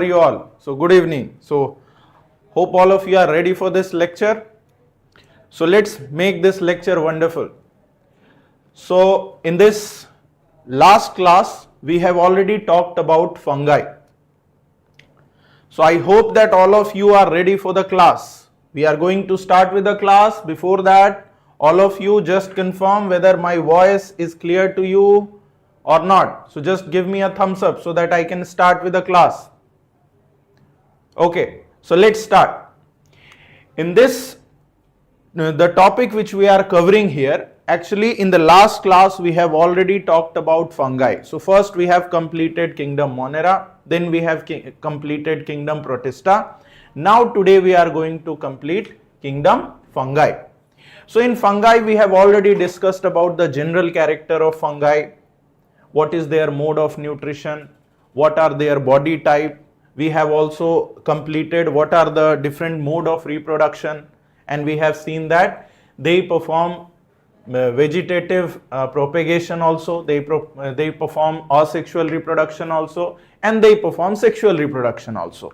you all? So good evening. So hope all of you are ready for this lecture. So let's make this lecture wonderful. So in this last class we have already talked about fungi. So I hope that all of you are ready for the class. We are going to start with the class. Before that, all of you just confirm whether my voice is clear to you or not. So just give me a thumbs up so that I can start with the class. Okay, so let's start. In this, the topic which we are covering here, actually in the last class we have already talked about fungi. So first we have completed kingdom Monera, then we have completed kingdom Protista. Now today we are going to complete kingdom fungi. So in fungi we have already discussed about the general character of fungi, what is their mode of nutrition, what are their body type. We have also completed what are the different mode of reproduction, and we have seen that they perform vegetative propagation also, they perform asexual reproduction also, and they perform sexual reproduction also.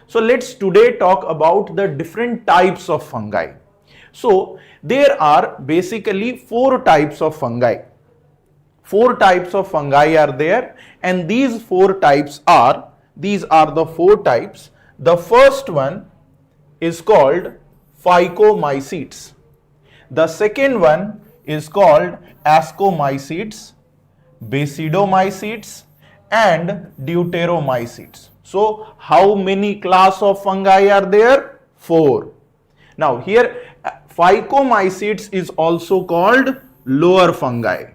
So let's today talk about the different types of fungi. So there are basically 4 types of fungi. 4 types of fungi are there, and these 4 types are, these are the 4 types. The first one is called Phycomycetes. The second one is called Ascomycetes, Basidiomycetes, and Deuteromycetes. So how many class of fungi are there? 4. Now here Phycomycetes is also called lower fungi.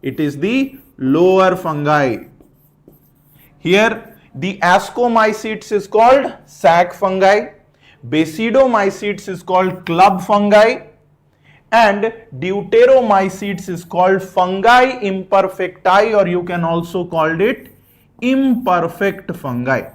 It is the lower fungi. Here the Ascomycetes is called sac fungi, Basidiomycetes is called club fungi, and Deuteromycetes is called fungi imperfecti, or you can also call it imperfect fungi.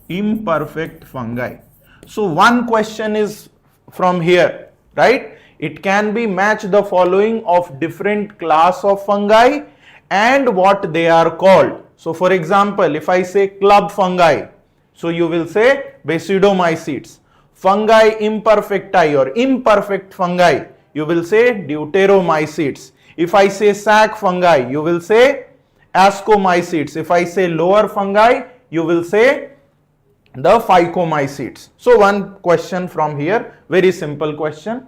Imperfect fungi. So one question is from here, right? It can be match the following of different class of fungi and what they are called. So for example, if I say club fungi, so you will say Basidiomycetes. Fungi imperfecti or imperfect fungi, you will say Deuteromycetes. If I say sac fungi, you will say Ascomycetes. If I say lower fungi, you will say the Phycomycetes. So one question from here, very simple question.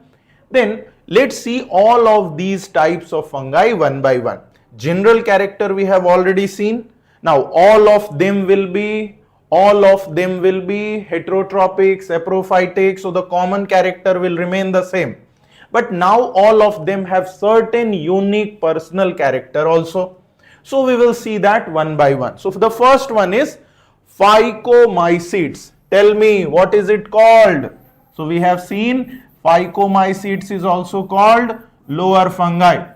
Then let's see all of these types of fungi one by one. General character we have already seen. Now all of them will be heterotrophic, saprophytic, so the common character will remain the same. But now all of them have certain unique personal character also. So we will see that one by one. So the first one is Phycomycetes. Tell me, what is it called? So we have seen Phycomycetes is also called lower fungi.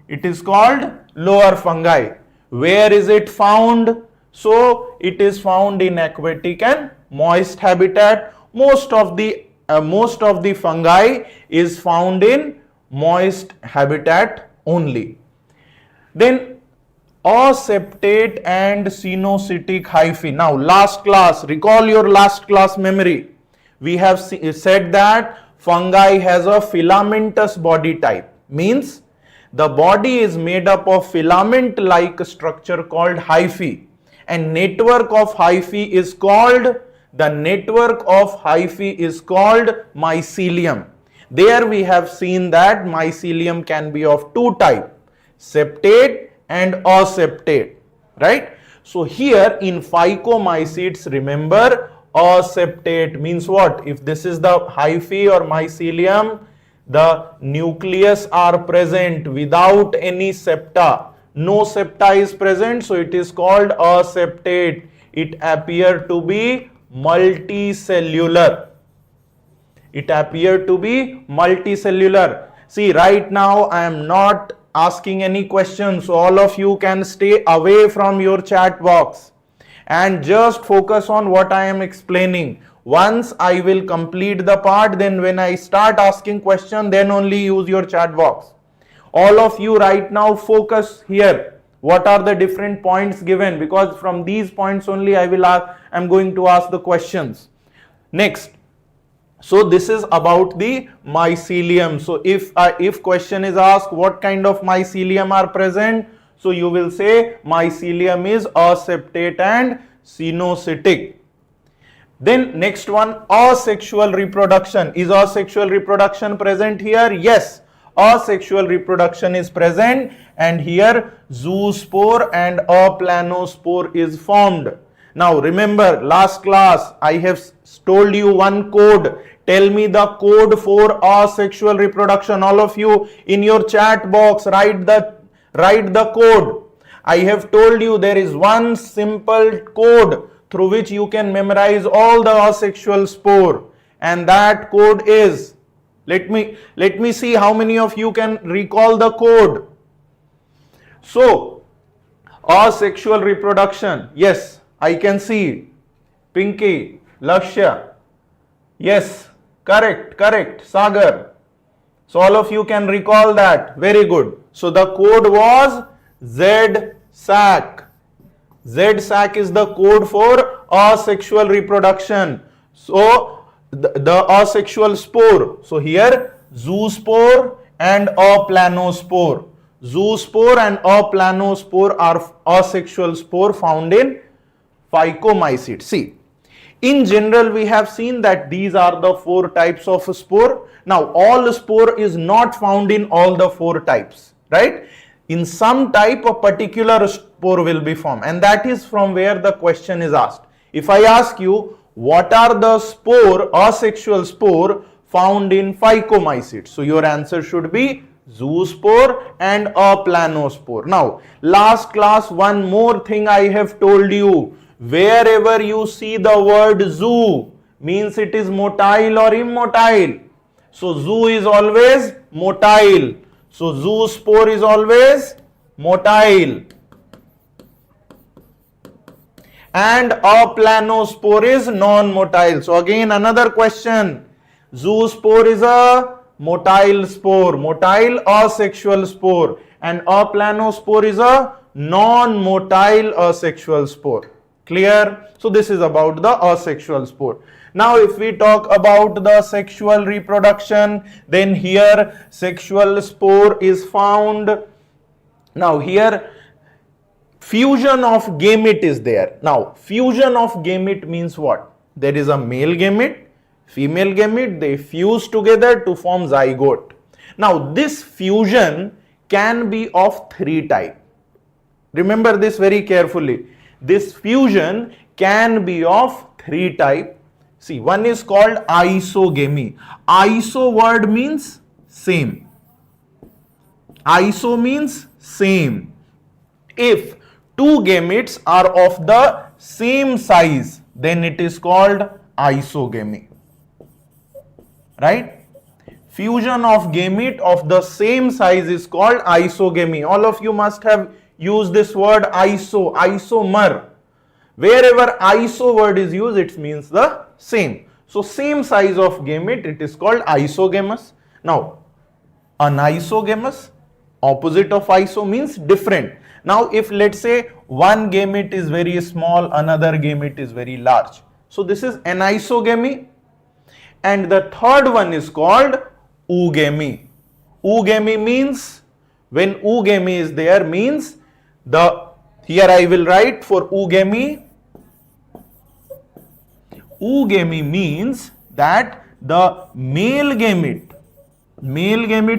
It is called lower fungi. Where is it found? So it is found in aquatic and moist habitat. Most of the fungi is found in moist habitat only. Then aseptate and cenocytic hyphae. Now last class, recall your last class memory. We have said that fungi has a filamentous body type. Means the body is made up of filament like structure called hyphae, and network of hyphae is called mycelium. There we have seen that mycelium can be of 2 types, septate and aseptate, right? So here in Phycomycetes, remember, aseptate means what? If this is the hyphae or mycelium, the nucleus are present without any septa. No septa is present, so it is called aseptate. It appear to be multicellular. See, right now I am not asking any questions, so all of you can stay away from your chat box and just focus on what I am explaining. Once I will complete the part, then when I start asking question, then only use your chat box. All of you right now focus here. What are the different points given? Because from these points only I'm going to ask the questions. Next, so this is about the mycelium. So if question is asked what kind of mycelium are present, so you will say mycelium is aseptate and cenocytic. Then next one, asexual reproduction. Is asexual reproduction present here? Yes, asexual reproduction is present, and here zoospore and aplanospore is formed. Now remember, last class I have told you one code. Tell me the code for asexual reproduction. All of you in your chat box write the code. I have told you there is one simple code through which you can memorize all the asexual spore, and that code is, let me see how many of you can recall the code. So asexual reproduction, yes, I can see Pinky, Lakshya, yes, correct, Sagar. So all of you can recall that. Very good. So the code was Z-sac. Z-sac is the code for asexual reproduction. So the asexual spore. So here zoospore and aplanospore. Zoospore and aplanospore are asexual spore found in Phycomycetes. See, in general we have seen that these are the 4 types of spore. Now all spore is not found in all the 4 types, right? In some type a particular spore will be formed, and that is from where the question is asked. If I ask you what are the spore, asexual spore found in Phycomycetes, so your answer should be zoospore and aplanospore. Now last class one more thing I have told you, wherever you see the word zoo means it is motile or immotile. So zoo is always motile. So zoospore is always motile, and aplanospore is non-motile. So again another question, zoospore is a motile spore, motile asexual spore, and aplanospore is a non-motile asexual spore. Clear? So this is about the asexual spore. Now if we talk about the sexual reproduction, then here sexual spore is found. Now here fusion of gamete is there. Now fusion of gamete means what? There is a male gamete, female gamete, they fuse together to form zygote. Now this fusion can be of 3 types. Remember this very carefully. This fusion can be of 3 types. See, one is called isogamy. Iso word means same. Iso means same. If 2 gametes are of the same size, then it is called isogamy. Right? Fusion of gamete of the same size is called isogamy. All of you must have used this word isomer. Wherever iso word is used, it means the same. So same size of gamete, it is called isogamous. Now anisogamous, opposite of iso, means different. Now if let's say one gamete is very small, another gamete is very large, so this is anisogamy. And the third one is called oogamy. Oogamy means, when oogamy is there, means here I will write for oogamy. Oogamy means that the male gamete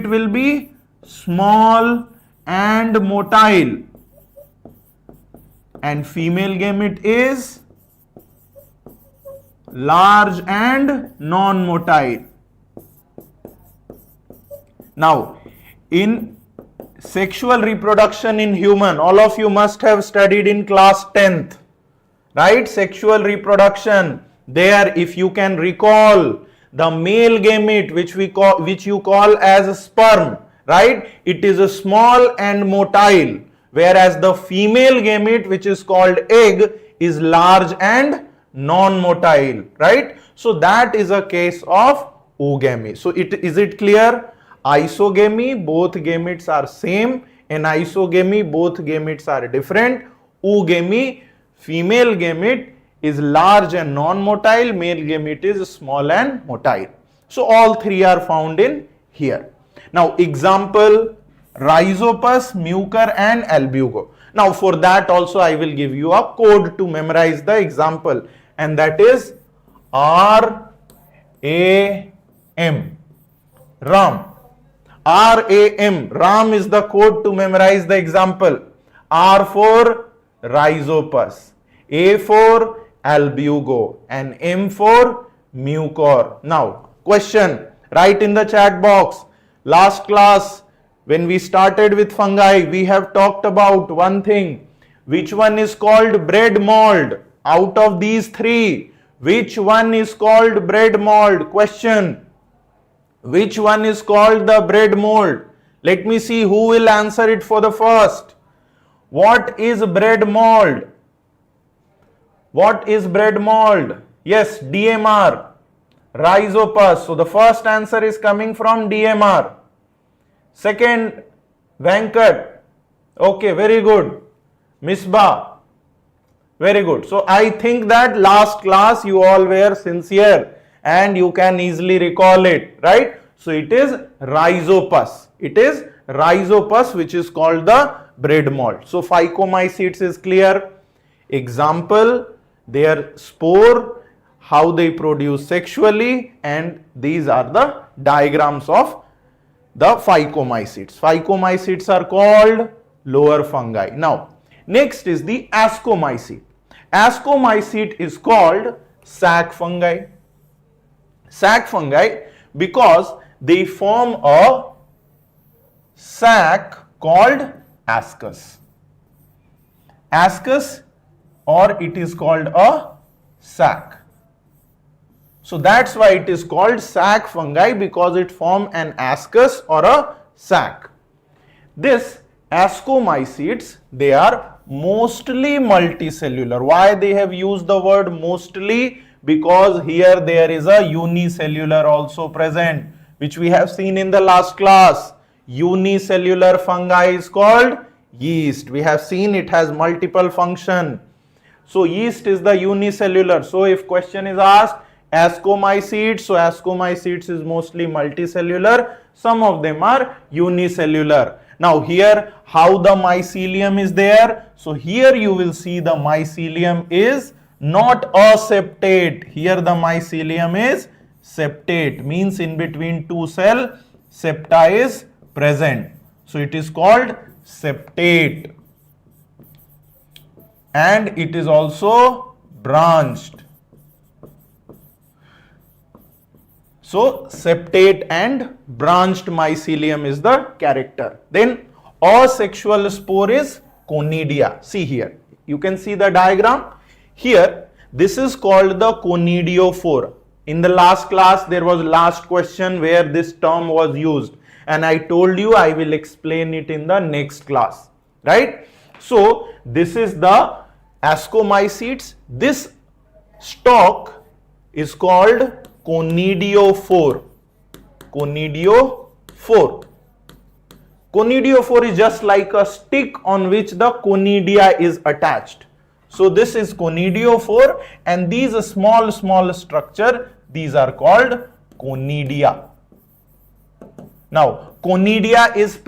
will be small and motile, and female gamete is large and non-motile. Now in sexual reproduction in human, all of you must have studied in class 10th, right? Sexual reproduction, there if you can recall, the male gamete which you call as sperm, right, it is a small and motile, whereas the female gamete which is called egg is large and non-motile, right? So that is a case of oogamy. So is it clear? Isogamy, both gametes are same. In isogamy, both gametes are different. Oogamy, female gamete is large and non-motile, male gamete is small and motile. So all three are found in here. Now example, Rhizopus, Mucor and Albugo. Now for that also I will give you a code to memorize the example, and that is RAM. RAM. RAM is the code to memorize the example. R for Rhizopus, A for Albugo and M for Mucor. Now question, write in the chat box. Last class when we started with fungi, we have talked about one thing. Which one is called bread mold? Out of these three, which one is called bread mold? Question. Which one is called the bread mold? Let me see who will answer it for the first. What is bread mold? What is bread mold? Yes, DMR, Rhizopus. So the first answer is coming from DMR. Second, Venkat. Okay, very good. Misbah. Very good. So I think that last class you all were sincere and you can easily recall it, right? So it is Rhizopus. It is Rhizopus which is called the bread mold. So Phycomycetes is clear. Example, their spore, how they produce sexually, and these are the diagrams of the Phycomycetes. Phycomycetes are called lower fungi. Now, next is the Ascomycete. Ascomycete is called sac fungi. Sac fungi because they form a sac called ascus. Ascus, or it is called a sac. So that's why it is called sac fungi, because it forms an ascus or a sac. This Ascomycetes, they are mostly multicellular. Why they have used the word mostly? Because here there is a unicellular also present, which we have seen in the last class. Unicellular fungi is called yeast. We have seen it has multiple function. So yeast is the unicellular. So if question is asked, Ascomycetes, so Ascomycetes is mostly multicellular, some of them are unicellular. Now here how the mycelium is there? So here you will see the mycelium is not a septate. Here the mycelium is septate, means in between two cell septa is present. So it is called septate, and it is also branched. So septate and branched mycelium is the character. Then asexual spore is conidia. See here, you can see the diagram. Here this is called the conidiophore. In the last class there was last question where this term was used, and I told you I will explain it in the next class, right? So this is the Ascomycetes. This stalk is called conidiophore. Conidiophore. Conidiophore is just like a stick on which the conidia is attached. So this is conidiophore, and these small structure, these are called conidia. Now conidia is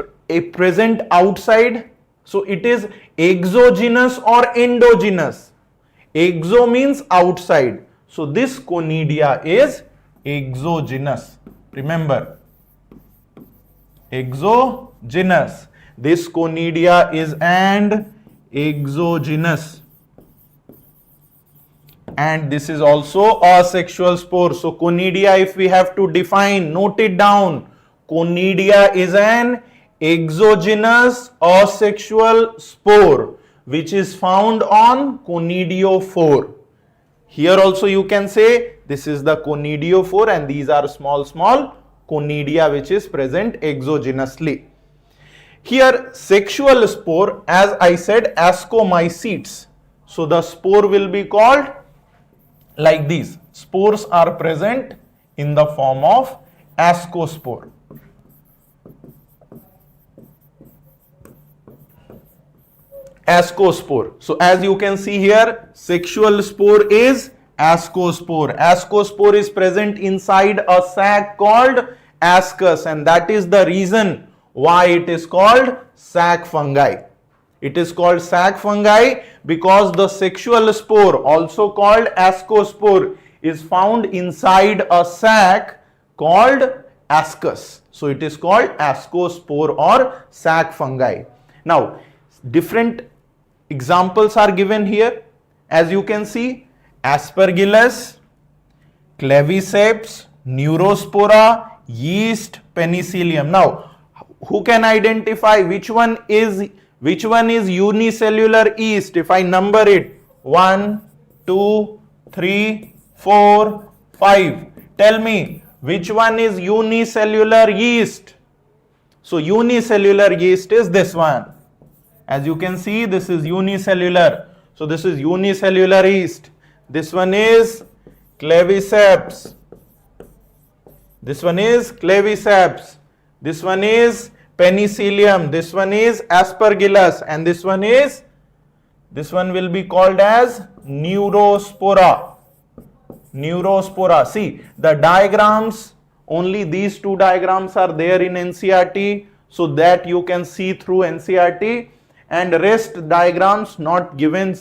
present outside, so it is exogenous or endogenous. Exo means outside, so this conidia is exogenous. Remember, exogenous. This conidia is and exogenous, and this is also asexual spore. So conidia, if we have to define, note it down. Conidia is an exogenous asexual spore which is found on conidiophore. Here also you can say this is the conidiophore, and these are small conidia which is present exogenously. Here sexual spore, as I said, Ascomycetes. So the spore will be called like these. Spores are present in the form of ascospore. ascospore. So as you can see here, sexual spore is ascospore. Ascospore is present inside a sac called ascus, and that is the reason why it is called sac fungi. It is called sac fungi because the sexual spore, also called ascospore, is found inside a sac called ascus. So it is called ascospore or sac fungi. Now, different examples are given here. As you can see, Aspergillus, Claviceps, Neurospora, yeast, Penicillium. Now, who can identify which one is unicellular yeast? If I number it, 1, 2, 3, 4, 5. Tell me, which one is unicellular yeast? So unicellular yeast is this one. As you can see, this is unicellular. So this is unicellular yeast. This one is Claviceps. This one is Claviceps. This one is Penicillium. This one is Aspergillus. And this one will be called as Neurospora. Neurospora. See, the diagrams, only these two diagrams are there in NCERT, so that you can see through NCERT, and rest diagrams not given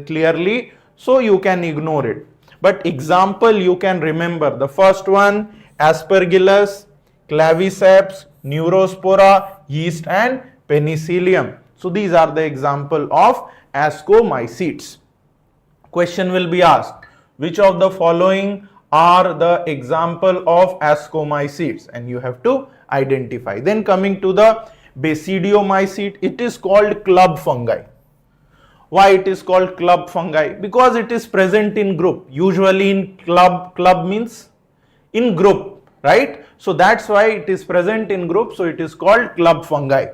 clearly, so you can ignore it. But example you can remember. The first one, Aspergillus, Claviceps, Neurospora, yeast and Penicillium. So these are the example of Ascomycetes. Question will be asked, which of the following are the example of Ascomycetes? And you have to identify. Then coming to the Basidiomycetes, it is called club fungi. Why it is called club fungi? Because it is present in group. Usually in club means in group, right? So that's why it is present in group. So it is called club fungi.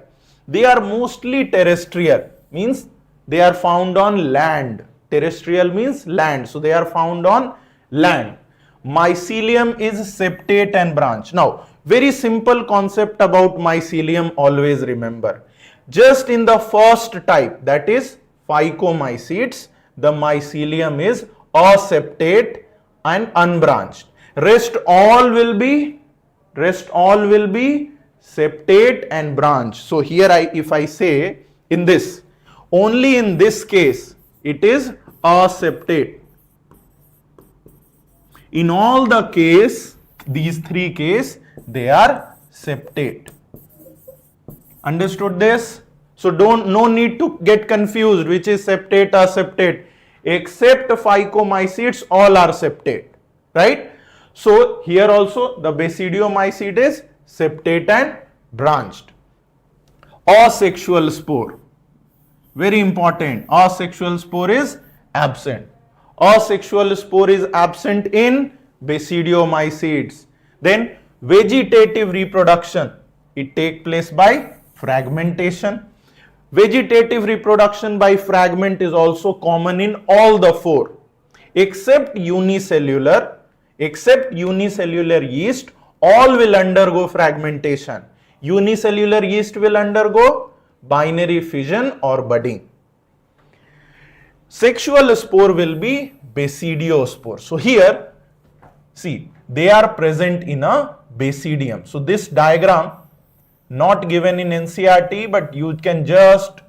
They are mostly terrestrial, means they are found on land. Terrestrial means land. So they are found on land. Mycelium is septate and branch. Now, very simple concept about mycelium, always remember. Just in the first type, that is Phycomycetes, the mycelium is aseptate and unbranched. Rest all will be septate and branch. So here if I say in this, only in this case it is aseptate. In all the case, these three case, they are septate. Understood this? So no need to get confused which is septate or septate. Except Phycomycetes, all are septate, right? So here also the Basidiomycetes is septate and branched. Asexual spore, very important. Asexual spore is absent. Asexual spore is absent in Basidiomycetes. Then vegetative reproduction, it takes place by fragmentation. Vegetative reproduction by fragment is also common in all the four except unicellular. Except unicellular yeast, all will undergo fragmentation. Unicellular yeast will undergo binary fission or budding. Sexual spore will be Basidiospore. So here, see, they are present in a basidium. So this diagram not given in NCERT, but you can just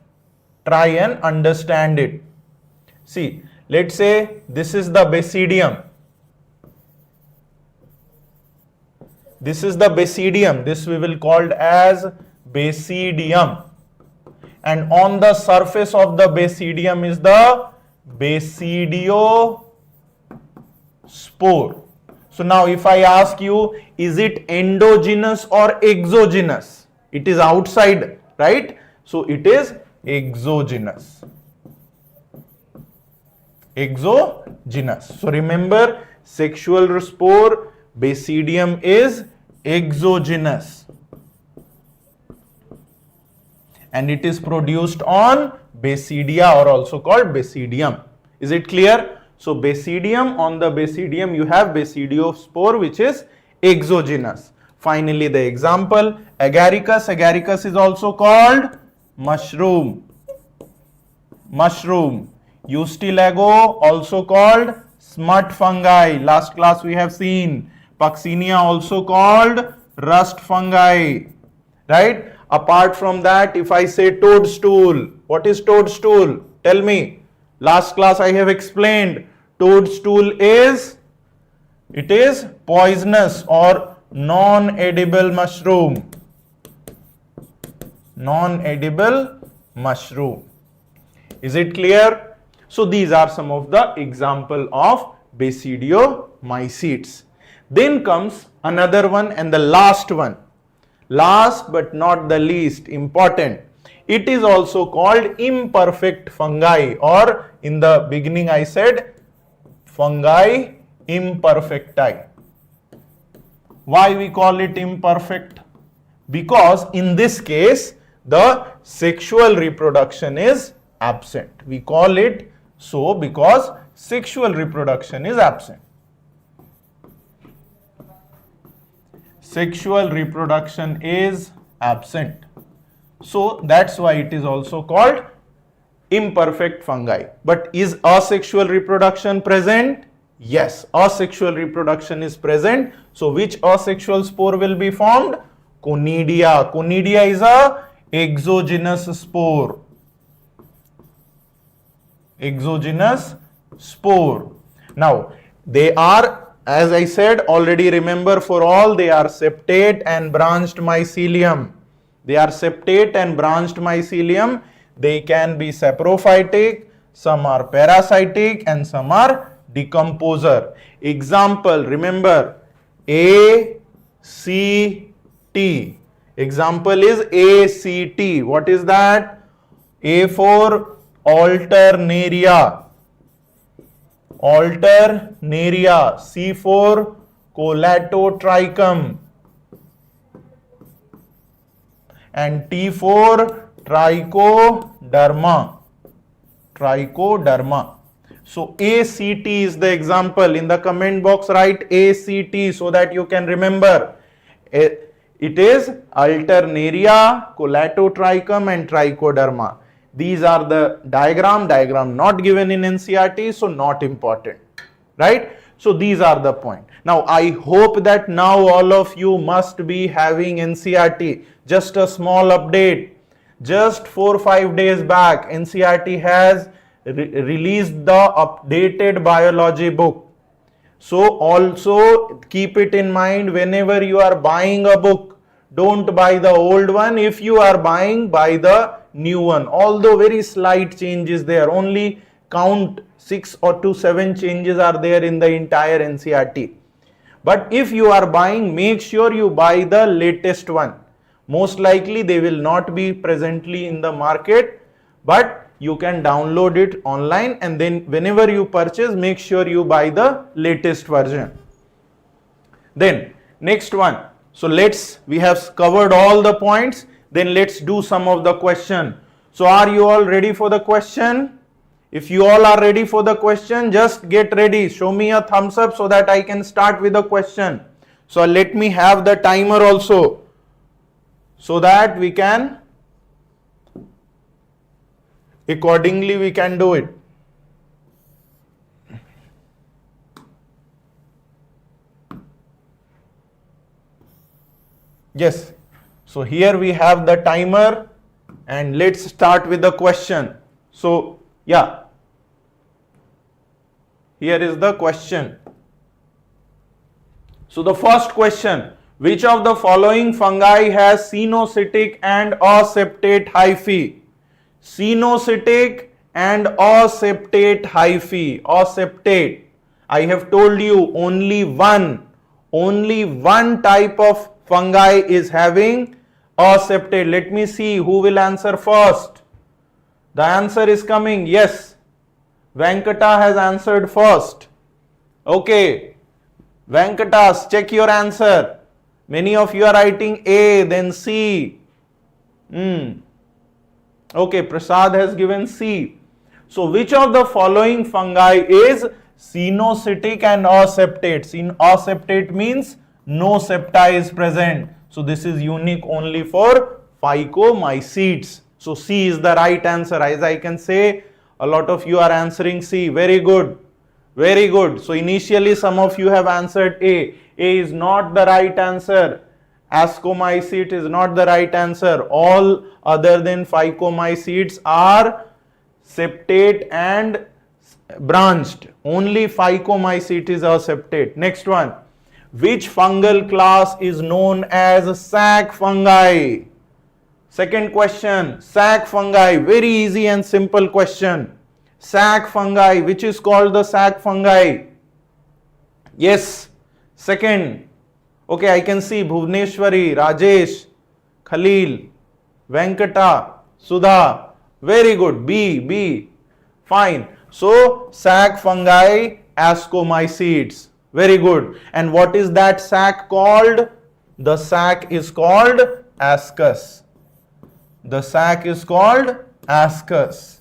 try and understand it. See, let's say this is the basidium. This is the basidium. This we will call as basidium. And on the surface of the basidium is the Basidiospore. So now if I ask you, is it endogenous or exogenous? It is outside, right? So it is exogenous. Exogenous. So remember, sexual spore, Basidium is exogenous. And it is produced on Basidia, or also called Basidium. Is it clear? So Basidium, on the Basidium you have Basidiospore, which is exogenous. Finally the example, Agaricus. Agaricus is also called mushroom. mushroom. Eustylago, also called smut fungi. Last class we have seen. Puccinia, also called rust fungi. Right? Apart from that, if I say toadstool, what is toadstool? Tell me. Last class I have explained. Toadstool is, it is poisonous or non-edible mushroom. Non-edible mushroom. Is it clear? So these are some of the example of Basidiomycetes. Then comes another one and the last one. Last but not the least important. It is also called imperfect fungi, or in the beginning I said fungi imperfecti. Why we call it imperfect? Because in this case the sexual reproduction is absent. We call it so because sexual reproduction is absent. Sexual reproduction is absent. So that's why it is also called imperfect fungi. But is asexual reproduction present? Yes, asexual reproduction is present. So which asexual spore will be formed? Conidia. Conidia is a exogenous spore. Exogenous spore. Now they are, as I said already, remember, for all they are septate and branched mycelium. They are septate and branched mycelium. They can be saprophytic, some are parasitic and some are decomposer. Example, remember, ACT. Example is ACT. What is that? A for alternaria. Alternaria. C for colatotrichum. And T for trichoderma. Trichoderma. So ACT is the example. In the comment box write ACT so that you can remember. It is alternaria, colatotrichum and trichoderma. These are the diagram not given in NCERT, so not important, right? So these are the point. Now I hope that now all of you must be having NCERT. Just a small update. Just 4-5 days back, NCERT has released the updated biology book. So also keep it in mind whenever you are buying a book, don't buy the old one. If you are buying, buy the new one. Although very slight changes there, only count 6 or to 7 changes are there in the entire NCERT. But if you are buying, make sure you buy the latest one. Most likely they will not be presently in the market, but you can download it online, and then whenever you purchase, make sure you buy the latest version. Then next one. So we have covered all the points. Then let's do some of the question. So are you all ready for the question? If you all are ready for the question, just get ready. Show me a thumbs up so that I can start with the question. So let me have the timer also, so that we can accordingly we can do it. Yes. So here we have the timer and let's start with the question. So yeah, here is the question. So the first question, which of the following fungi has cenocytic and aseptate hyphae? Cenocytic and aseptate hyphae. Aseptate. I have told you only one type of fungi is having aseptate. Let me see who will answer first. The answer is coming. Yes, Venkata has answered first. Okay, Venkatas, check your answer. Many of you are writing A, then C. Okay, Prasad has given C. So which of the following fungi is cenocytic and aseptate? Aseptate means no septa is present. So this is unique only for Phycomycetes. So C is the right answer. As I can say, A lot of you are answering C. Very good. Very good. So initially some of you have answered A. A is not the right answer. Ascomycetes is not the right answer. All other than Phycomycetes are septate and branched. Only Phycomycetes are septate. Next one. Which fungal class is known as sac fungi? Second question, sac fungi. Very easy and simple question. Sac fungi. Which is called the sac fungi? Yes. Second. Okay, I can see Bhuvneshwari, Rajesh, Khalil, Venkata, Sudha. Very good. B. Fine. So, sac fungi, Ascomycetes. Very good. And what is that sac called? The sac is called ascus. The sac is called ascus.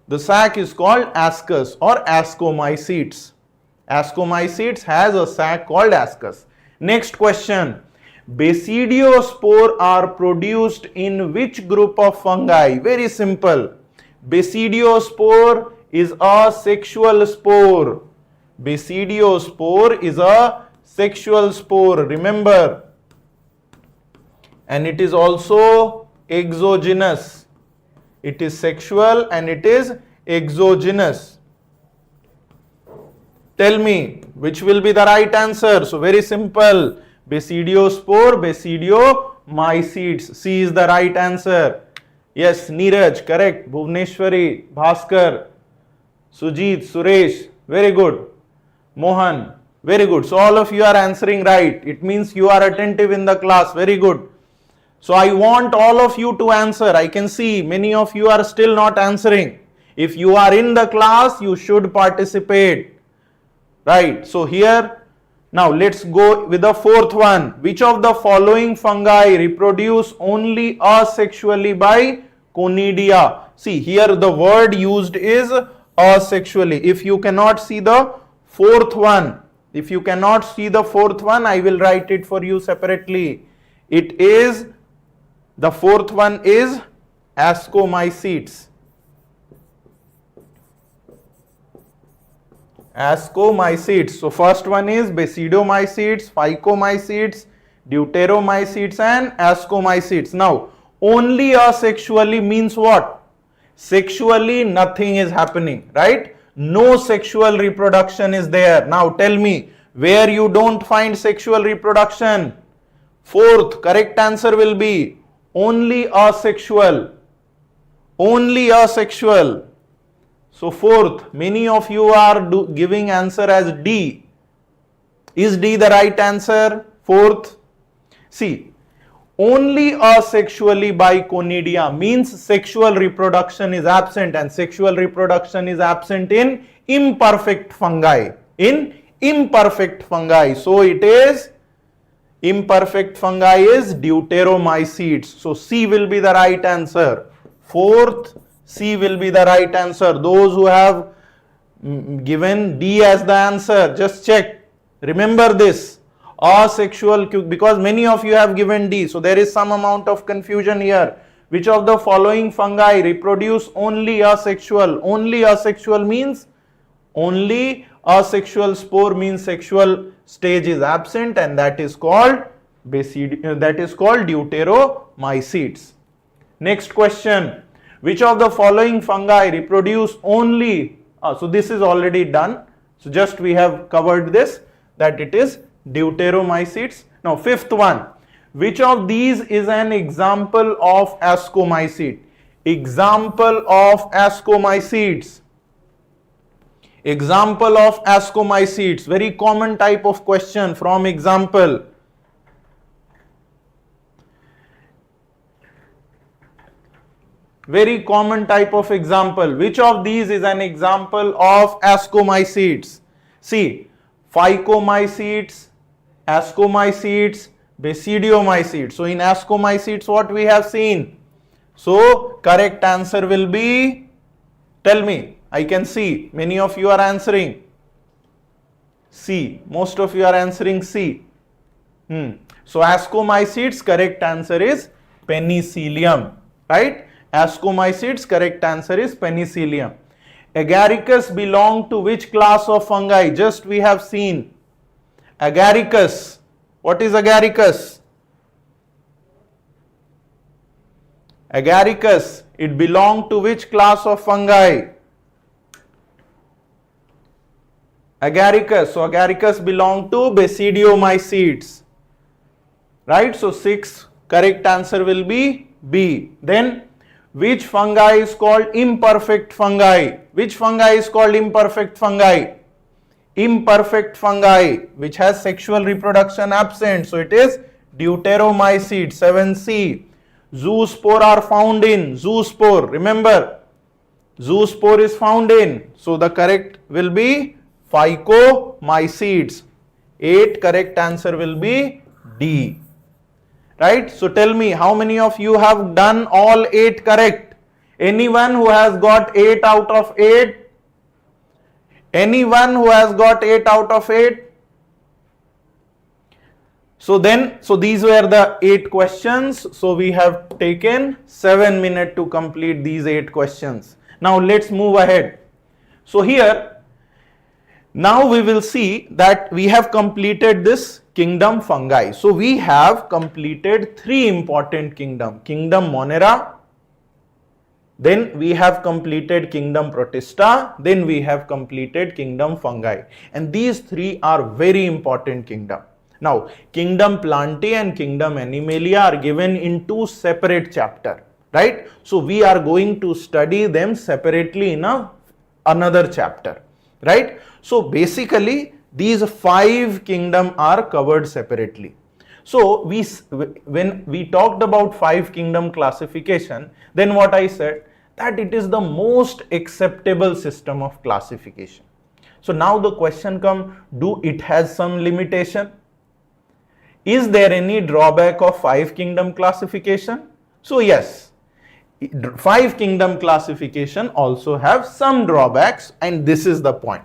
The sac is called ascus or Ascomycetes. Ascomycetes has a sac called ascus. Next question. Basidiospore are produced in which group of fungi? Very simple. Basidiospore is a sexual spore. Basidiospore is a sexual spore. Remember. And it is also exogenous. It is sexual and it is exogenous. Tell me which will be the right answer. So very simple. Basidiospore, Basidiomycetes. C is the right answer. Yes, Neeraj, correct. Bhuvneshwari, Bhaskar, Sujit, Suresh, very good. Mohan, very good. So all of you are answering right. It means you are attentive in the class. Very good. So I want all of you to answer. I can see many of you are still not answering. If you are in the class, you should participate. Right. So here, now let's go with the fourth one. Which of the following fungi reproduce only asexually by conidia? See, here the word used is asexually. If you cannot see the fourth one, I will write it for you separately. It is, the fourth one is Ascomycetes. Ascomycetes. So first one is Basidiomycetes, Phycomycetes, Deuteromycetes and Ascomycetes. Now, only asexually means what? Sexually nothing is happening, right? No sexual reproduction is there. Now tell me, where you don't find sexual reproduction? Fourth, correct answer will be only asexual. Only asexual. So fourth, many of you are giving answer as D. Is D the right answer? Fourth. See, only asexually by conidia means sexual reproduction is absent, and sexual reproduction is absent in imperfect fungi. So it is, imperfect fungi is Deuteromycetes. So C will be the right answer. Fourth, C will be the right answer. Those who have given D as the answer, just check. Remember this. Asexual, because many of you have given D. So there is some amount of confusion here. Which of the following fungi reproduce only asexual? Only asexual means only asexual spore means sexual stage is absent, and that is called Deuteromycetes. Next question. Which of the following fungi reproduce only, so this is already done. So just we have covered this, that it is Deuteromycetes. Now fifth one. Which of these is an example of Ascomycete? Example of Ascomycetes. Example of Ascomycetes. Very common type of question from example. Very common type of example. Which of these is an example of Ascomycetes? See, Phycomycetes, Ascomycetes, Basidiomycetes. So in Ascomycetes, what we have seen? So correct answer will be, tell me, I can see many of you are answering C. Most of you are answering C. So Ascomycetes, correct answer is Penicillium, right? Ascomycetes, correct answer is Penicillium. Agaricus belong to which class of fungi? Just we have seen. Agaricus. What is agaricus? Agaricus. It belong to which class of fungi? Agaricus. So agaricus belong to Basidiomycetes. Right? So 6 correct answer will be B. Then which fungi is called imperfect fungi? Which fungi is called imperfect fungi? Imperfect fungi which has sexual reproduction absent. So it is Deuteromycetes, 7C. Zoospore are found in. Zoospore. Remember, zoospore is found in. So the correct will be Phycomycetes. 8 correct answer will be D. Right? So tell me, how many of you have done all 8 correct? Anyone who has got 8 out of 8? Anyone who has got 8 out of 8? So these were the 8 questions. So we have taken 7 minutes to complete these 8 questions. Now let's move ahead. So here, now we will see that we have completed this kingdom fungi. So we have completed 3 important kingdom. Kingdom Monera, then we have completed kingdom Protista, then we have completed kingdom fungi. And these 3 are very important kingdom. Now, kingdom Plantae and kingdom Animalia are given in 2 separate chapters, right? So we are going to study them separately in another chapter, right? So basically these 5 kingdom are covered separately. So when we talked about 5 kingdom classification, then what I said, that it is the most acceptable system of classification. So now the question comes, do it has some limitation? Is there any drawback of 5 kingdom classification? So yes, 5 kingdom classification also have some drawbacks, and this is the point,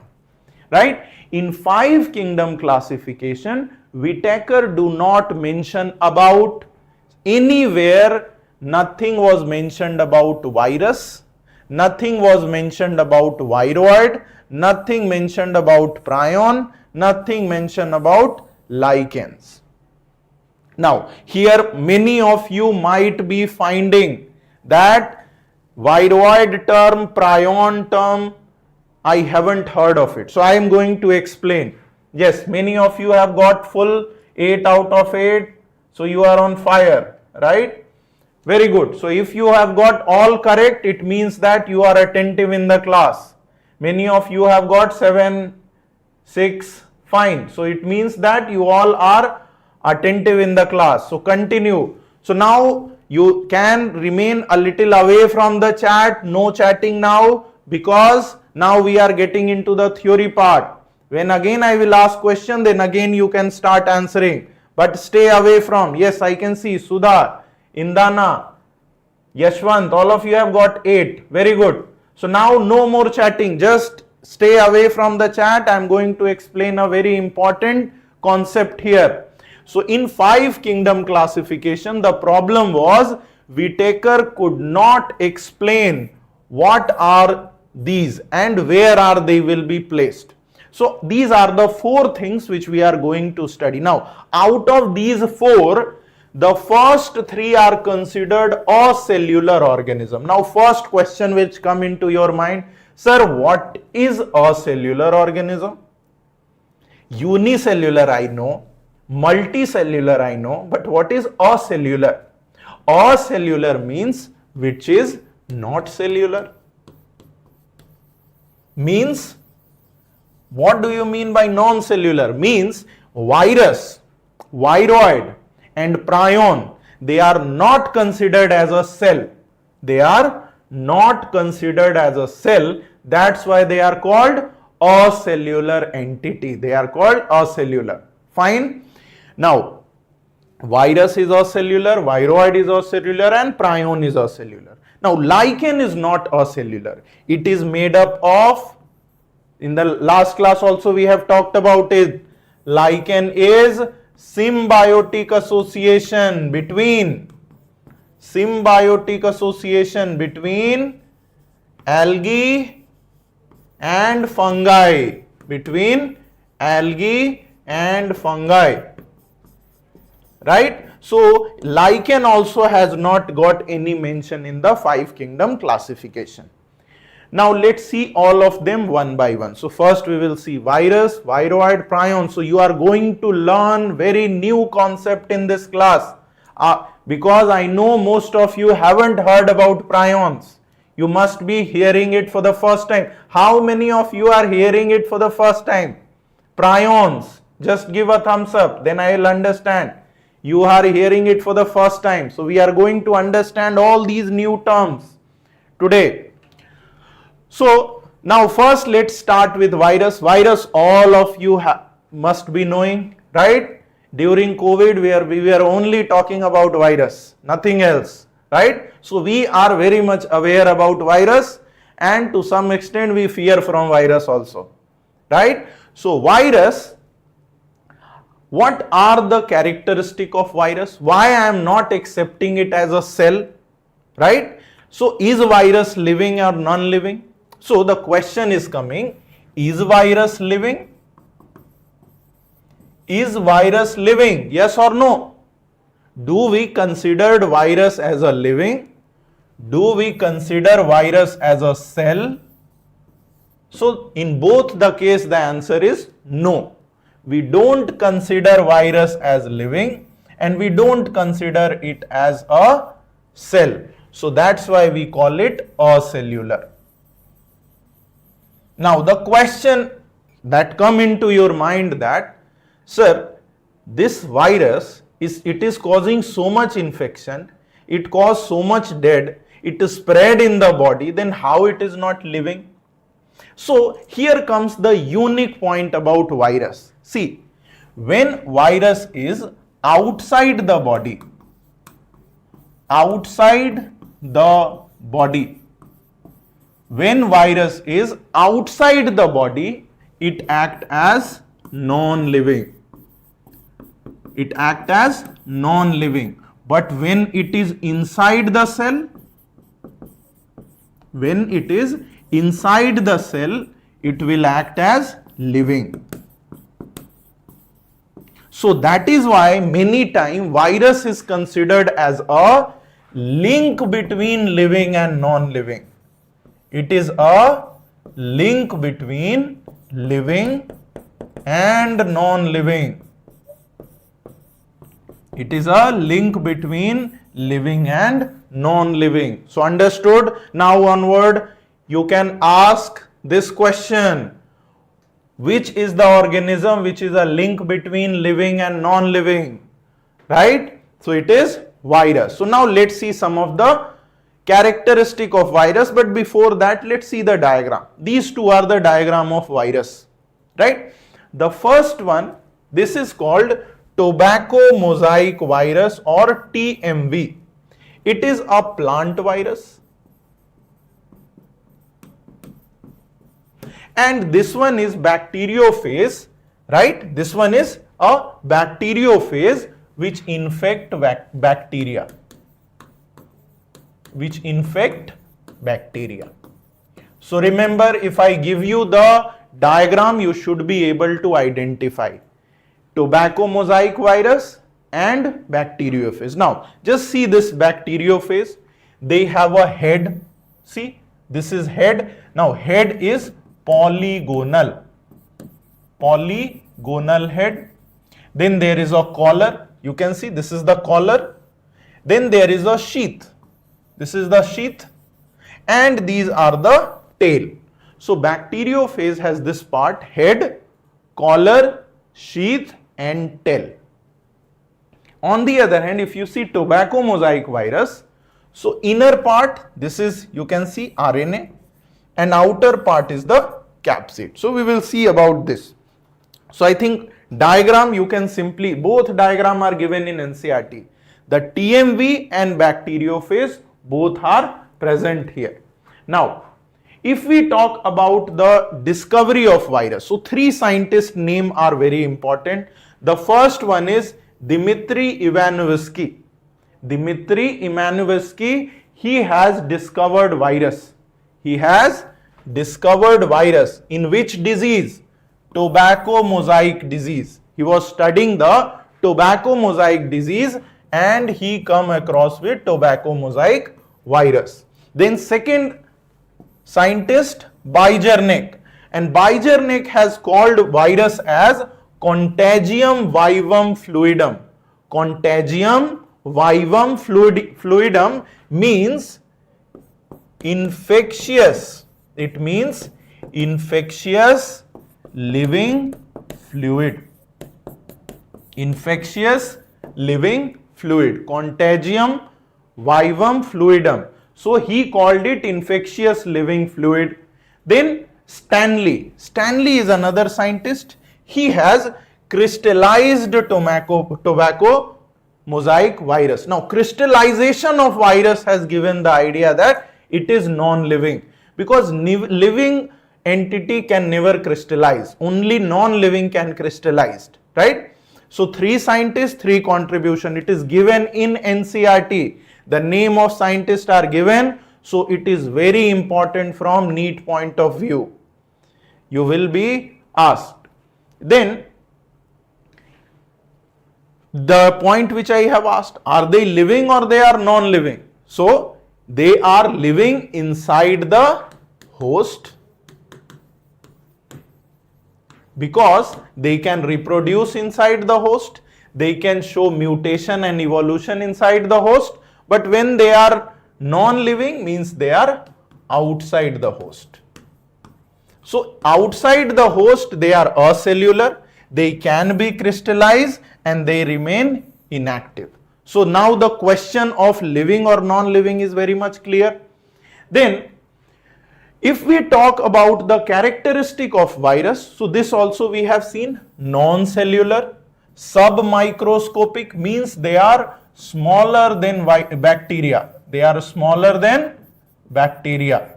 right? In 5 kingdom classification, Whitaker do not mention about anywhere. Nothing was mentioned about virus, nothing was mentioned about viroid, nothing mentioned about prion, nothing mentioned about lichens. Now here many of you might be finding that viroid term, prion term, I haven't heard of it. So I am going to explain. Yes, many of you have got full 8 out of 8. So you are on fire, right? Very good. So if you have got all correct, it means that you are attentive in the class. Many of you have got 7, 6, fine. So it means that you all are attentive in the class. So continue. So now you can remain a little away from the chat. No chatting now, because now we are getting into the theory part. When again I will ask question, then again you can start answering. But stay away from. Yes, I can see Sudha, Indana, Yashwant, all of you have got 8. Very good. So now no more chatting. Just stay away from the chat. I am going to explain a very important concept here. So in 5 kingdom classification, the problem was Whitaker could not explain what are these and where are they will be placed. So these are the 4 things which we are going to study. Now out of these 4, the first 3 are considered acellular organism. Now first question which come into your mind, sir, what is acellular organism? Unicellular I know, multicellular I know, but what is acellular? Acellular means which is not cellular. Means, what do you mean by non-cellular? Means virus, viroid and prion, they are not considered as a cell. They are not considered as a cell. That's why they are called acellular entity. They are called acellular. Fine. Now, virus is acellular, viroid is acellular and prion is acellular. Now, lichen is not acellular. It is made up of, in the last class also we have talked about it, lichen is symbiotic association between algae and fungi, between algae and fungi, right? So lichen also has not got any mention in the 5 kingdom classification. Now let's see all of them one by one. So first we will see virus, viroid, prion. So you are going to learn very new concept in this class, because I know most of you haven't heard about prions. You must be hearing it for the first time. How many of you are hearing it for the first time? Prions. Just give a thumbs up, then I will understand. You are hearing it for the first time. So we are going to understand all these new terms today. So now first let's start with virus. Virus all of you must be knowing, right? During COVID we were only talking about virus, nothing else, right? So we are very much aware about virus, and to some extent we fear from virus also, right? So virus, what are the characteristics of virus? Why I am not accepting it as a cell, right? So is virus living or non-living? So the question is coming, is virus living? Is virus living? Yes or no? Do we consider virus as a living? Do we consider virus as a cell? So in both the case the answer is no. We don't consider virus as living and we don't consider it as a cell. So that's why we call it acellular. Now the question that come into your mind that, sir, this virus is causing so much infection, it caused so much dead, it is spread in the body, then how it is not living? So here comes the unique point about virus. See, when virus is outside the body, when virus is outside the body, it acts as non-living. It acts as non-living. But when it is inside the cell, it will act as living. So that is why many times virus is considered as a link between living and non-living. It is a link between living and non-living. It is a link between living and non-living. So understood? Now onward, you can ask this question. Which is the organism which is a link between living and non-living? Right? So it is virus. So now let's see some of the characteristic of virus, but before that let's see the diagram. These two are the diagram of virus, right? The first one, this is called tobacco mosaic virus or TMV. It is a plant virus. And this one is bacteriophage, right? This one is a bacteriophage which infect bacteria. So remember, if I give you the diagram, you should be able to identify tobacco mosaic virus and bacteriophage. Now just see this bacteriophage. They have a head. See, this is head. Now head is polygonal head. Then there is a collar. You can see this is the collar. Then there is a sheath. This is the sheath, and these are the tail. So bacteriophage has this part: head, collar, sheath and tail. On the other hand, if you see tobacco mosaic virus, so inner part, this is, you can see RNA, and outer part is the capsid. So we will see about this. So I think diagram you can simply, both diagram are given in NCERT. The TMV and bacteriophage both are present here. Now, if we talk about the discovery of virus, so 3 scientists' names are very important. The first one is Dmitry Ivanovsky. Dmitry Ivanovsky, he has discovered virus. He has discovered virus in which disease? Tobacco mosaic disease. He was studying the tobacco mosaic disease and he come across with tobacco mosaic virus. Then second scientist, Bijernik, and Bijernik has called virus as Contagium vivum fluidum. Contagium vivum fluidum means infectious. It means infectious living fluid. Infectious living fluid. Contagium vivum fluidum. So he called it infectious living fluid. Then Stanley. Stanley is another scientist. He has crystallized tobacco mosaic virus. Now, crystallization of virus has given the idea that it is non-living, because living entity can never crystallize. Only non-living can crystallize, right? So, 3 scientists, 3 contribution. It is given in NCERT. The name of scientists are given. So, it is very important from NEET point of view. You will be asked. Then, the point which I have asked, are they living or they are non-living? So, they are living inside the host because they can reproduce inside the host, they can show mutation and evolution inside the host, but when they are non-living means they are outside the host. So, outside the host they are acellular, they can be crystallized and they remain inactive. So, now the question of living or non-living is very much clear. Then, if we talk about the characteristic of virus, so this also we have seen, non-cellular, submicroscopic means they are smaller than bacteria. They are smaller than bacteria.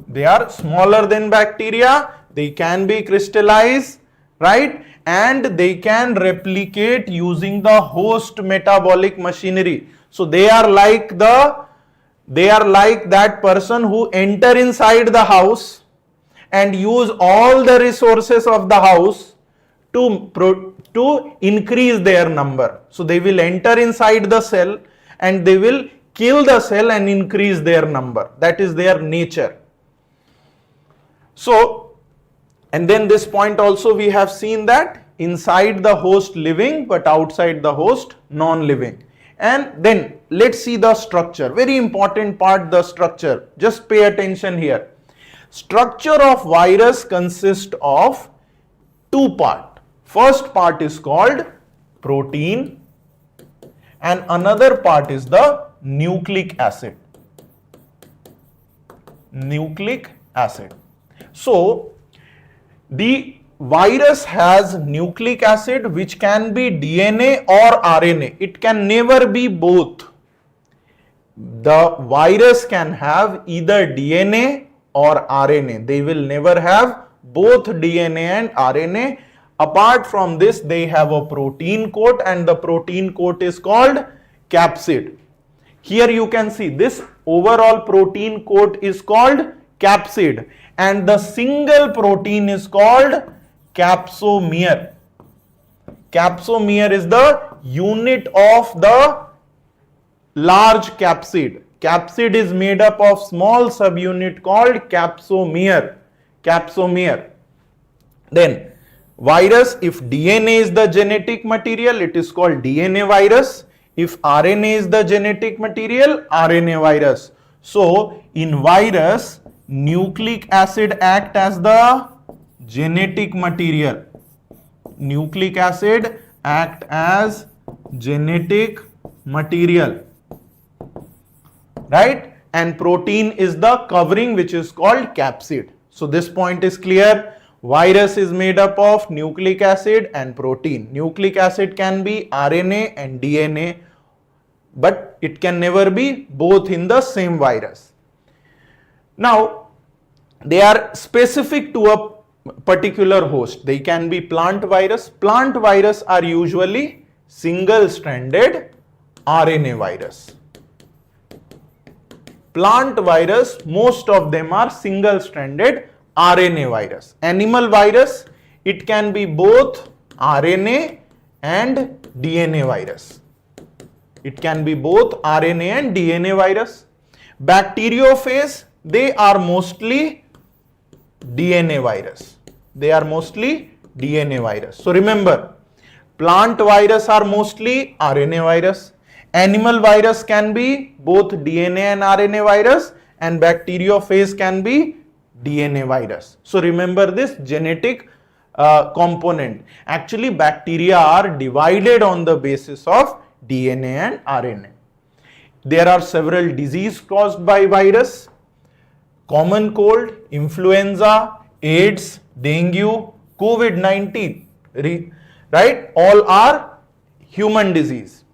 They are smaller than bacteria. They can be crystallized, right? And they can replicate using the host metabolic machinery. So they are like that person who enter inside the house and use all the resources of the house to increase their number. So they will enter inside the cell and they will kill the cell and increase their number. That is their nature. So, and then this point also we have seen that inside the host living but outside the host non-living. And then let's see the structure. Very important part, the structure. Just pay attention here. Structure of virus consists of 2 parts. First part is called protein and another part is the nucleic acid. Nucleic acid. So, the virus has nucleic acid which can be DNA or RNA. It can never be both. The virus can have either DNA or RNA. They will never have both DNA and RNA. Apart from this, they have a protein coat and the protein coat is called capsid. Here you can see this overall protein coat is called capsid and the single protein is called capsomere. Capsomere is the unit of the large capsid. Capsid is made up of small subunit called capsomere. Capsomere. Then virus, if DNA is the genetic material, it is called DNA virus. If RNA is the genetic material, RNA virus. So in virus, nucleic acid act as the genetic material. Nucleic acid act as genetic material, right? And protein is the covering which is called capsid. So this point is clear. Virus is made up of nucleic acid and protein. Nucleic acid can be RNA and DNA, but it can never be both in the same virus. Now, they are specific to a particular host. They can be plant virus. Plant virus are usually single-stranded RNA virus. Plant virus, most of them are single-stranded RNA virus. Animal virus, it can be both RNA and DNA virus. It can be both RNA and DNA virus. Bacteriophage, they are mostly DNA virus. They are mostly DNA virus. So remember, plant virus are mostly RNA virus. Animal virus can be both DNA and RNA virus, and bacteriophage can be DNA virus. So remember this genetic component. Actually, bacteria are divided on the basis of DNA and RNA. There are several diseases caused by virus: common cold, influenza, AIDS, dengue, COVID-19, right? All are human disease.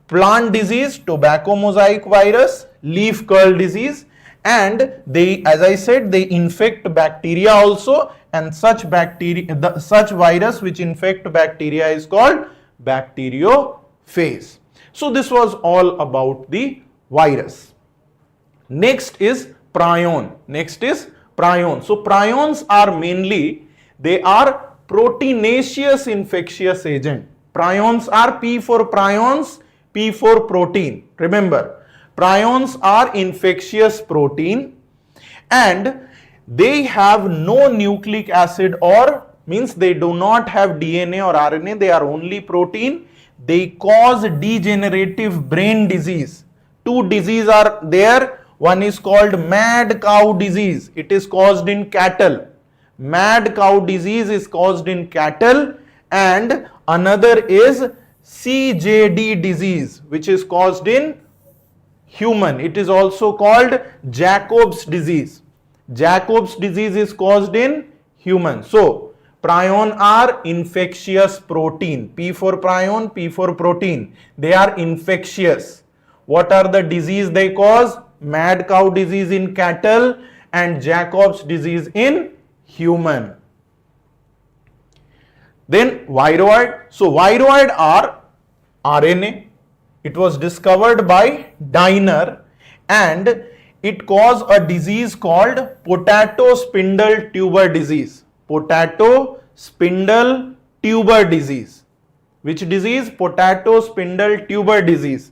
Plant disease, tobacco mosaic virus, leaf curl disease, and they, as I said, they infect bacteria also, and such bacteria, such virus which infect bacteria is called bacteriophage. So this was all about the virus. Next is prion. Next is prion. So prions are mainly, they are proteinaceous infectious agent. Prions are P for prions, P for protein. Remember, prions are infectious protein and they have no nucleic acid, or means they do not have DNA or RNA, they are only protein. They cause degenerative brain disease. Two diseases are there. One is called mad cow disease. It is caused in cattle. Mad cow disease is caused in cattle, and another is CJD disease, which is caused in human. It is also called Jacob's disease. Jacob's disease is caused in human. So prion are infectious protein. P for prion, P for protein. They are infectious. What are the disease they cause? Mad cow disease in cattle and Jacob's disease in human. Then viroid. So viroid are RNA. It was discovered by Diner and it caused a disease called potato spindle tuber disease. Potato spindle tuber disease. Which disease? Potato spindle tuber disease.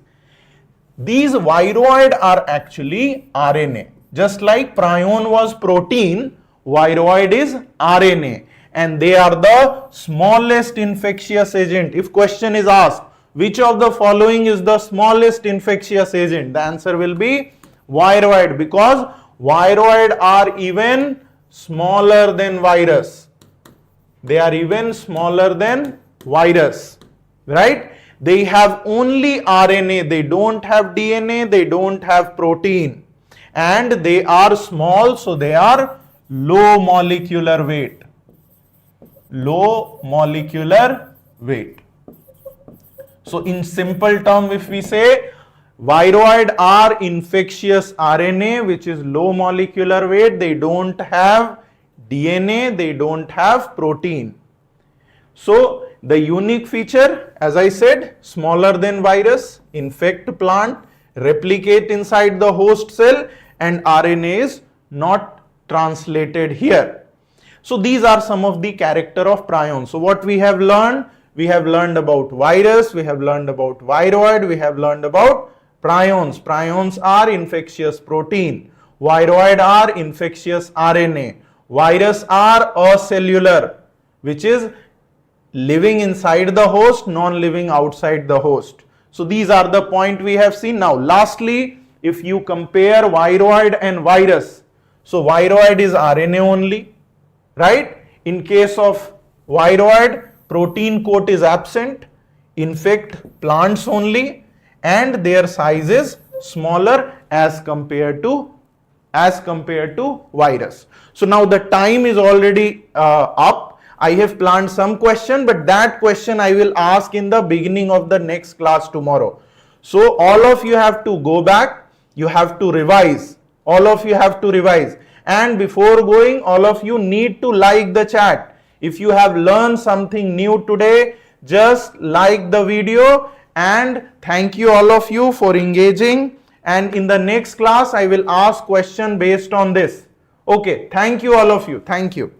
These viroid are actually RNA. Just like prion was protein, viroid is RNA, and they are the smallest infectious agent. If question is asked, which of the following is the smallest infectious agent? The answer will be viroid, because viroid are even smaller than virus. They are even smaller than virus, right? They have only RNA, they don't have DNA, they don't have protein, and they are small, so they are low molecular weight. Low molecular weight. So in simple term, if we say viroid are infectious RNA which is low molecular weight, they don't have DNA, they don't have protein. So the unique feature, as I said, smaller than virus, infect plant, replicate inside the host cell, and RNA is not translated here. So these are some of the character of prions. So what we have learned? We have learned about virus, we have learned about viroid, we have learned about prions. Prions are infectious protein. Viroid are infectious RNA. Virus are acellular, which is living inside the host, non-living outside the host. So these are the point we have seen. Now lastly, if you compare viroid and virus, so viroid is RNA only, right? In case of viroid, protein coat is absent, infect plants only, and their size is smaller as compared to virus. So now the time is already up. I have planned some question, but that question I will ask in the beginning of the next class tomorrow. So all of you have to go back, you have to revise. All of you have to revise. And before going, all of you need to like the chat. If you have learned something new today, just like the video, and thank you all of you for engaging and in the next class I will ask question based on this. Okay, thank you all of you. Thank you.